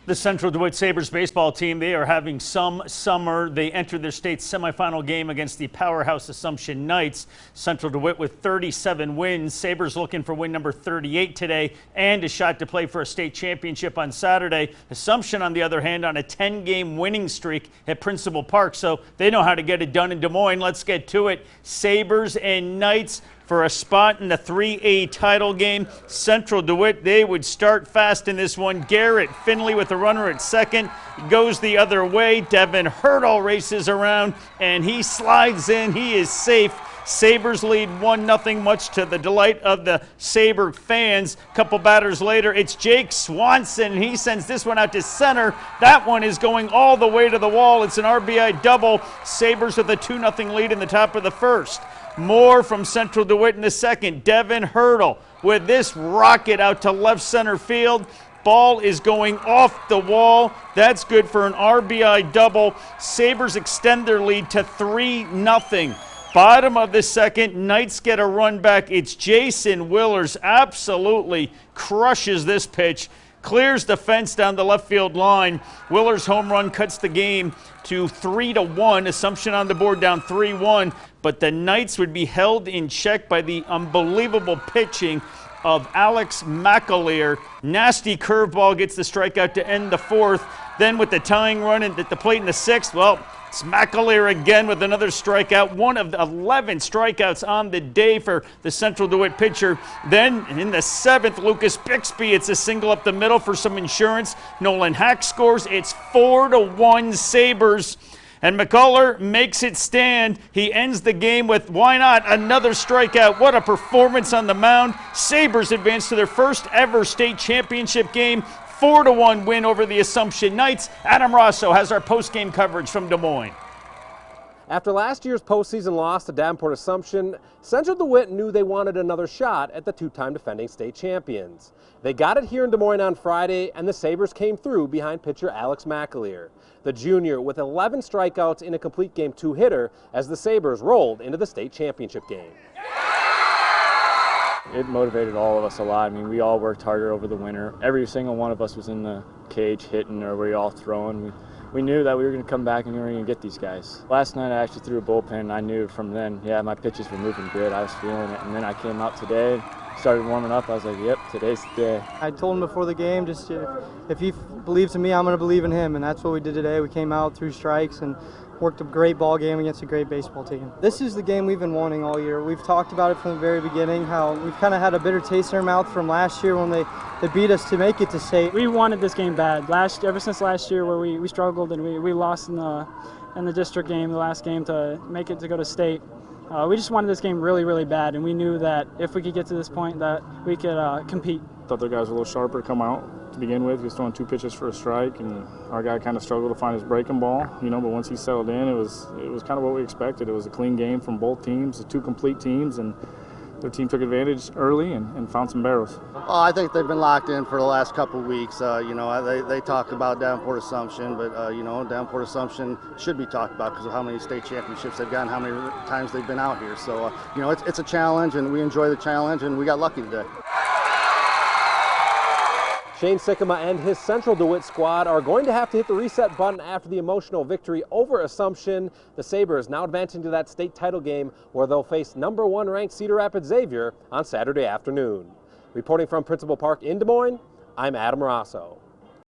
The Central DeWitt Sabers baseball team, they are having some summer. They entered their state semifinal game against the powerhouse Assumption Knights. Central DeWitt with 37 wins. Sabers looking for win number 38 today and a shot to play for a state championship on Saturday. Assumption, on the other hand, on a 10-game winning streak at Principal Park, so they know how to get it done in Des Moines. Let's get to it. Sabers and Knights for a spot in the 3A title game. Central DeWitt, they would start fast in this one. Garrett Finley with the runner at second. Goes the other way. Devin Hurdle races around, and he slides in. He is safe. Sabers lead 1-0, much to the delight of the Saber fans. Couple batters later, it's Jake Swanson. He sends this one out to center. That one is going all the way to the wall. It's an RBI double. Sabers with a 2-0 lead in the top of the first. More from Central DeWitt in the second. Devin Hurdle with this rocket out to left center field. Ball is going off the wall. That's good for an RBI double. Sabers extend their lead to 3-0. Bottom of the second, Knights get a run back. It's Jason Willers, absolutely crushes this pitch. Clears the fence down the left field line. Willers' home run cuts the game to 3-1. Assumption on the board down 3-1. But the Knights would be held in check by the unbelievable pitching of Alex McAleer. Nasty curveball gets the strikeout to end the fourth. Then with the tying run at the plate in the sixth, well, it's McAleer again with another strikeout. One of the 11 strikeouts on the day for the Central DeWitt pitcher. Then in the seventh, Lucas Bixby, it's a single up the middle for some insurance. Nolan Hack scores. It's 4-1 Sabers. And McCullough makes it stand. He ends the game with, why not, another strikeout. What a performance on the mound. Sabers advance to their first ever state championship game. 4-1 win over the Assumption Knights. Adam Rosso has our post-game coverage from Des Moines. After last year's postseason loss to Davenport Assumption, Central DeWitt knew they wanted another shot at the two-time defending state champions. They got it here in Des Moines on Friday, and the Sabers came through behind pitcher Alex McAleer, the junior with 11 strikeouts in a complete game two-hitter as the Sabers rolled into the state championship game. It motivated all of us a lot. I mean, we all worked harder over the winter. Every single one of us was in the cage hitting, or we all throwing. We knew that we were going to come back and we were going to get these guys. Last night I actually threw a bullpen, and I knew from then, yeah, my pitches were moving good. I was feeling it. And then I came out today, started warming up. I was like, yep, today's the day. I told him before the game, just if he believes in me, I'm going to believe in him. And that's what we did today. We came out, threw strikes, and worked a great ball game against a great baseball team. This is the game we've been wanting all year. We've talked about it from the very beginning, how we've kind of had a bitter taste in our mouth from last year when they beat us to make it to state. We wanted this game bad. Ever since last year where we struggled and we lost in the district game, the last game, to make it to go to state. We just wanted this game really, really bad, and we knew that if we could get to this point that we could compete. Thought their guys were a little sharper to come out to begin with. He was throwing 2 pitches for a strike, and our guy kind of struggled to find his breaking ball, but once he settled in, it was kind of what we expected. It was a clean game from both teams, the 2 complete teams, and their team took advantage early and found some barrels. Oh, I think they've been locked in for the last couple of weeks. They talk about Davenport Assumption, but Davenport Assumption should be talked about because of how many state championships they've gotten, how many times they've been out here. So it's a challenge, and we enjoy the challenge, and we got lucky today. Shane Sikkema and his Central DeWitt squad are going to have to hit the reset button after the emotional victory over Assumption. The Sabers now advancing to that state title game where they'll face #1 ranked Cedar Rapids Xavier on Saturday afternoon. Reporting from Principal Park in Des Moines, I'm Adam Rosso.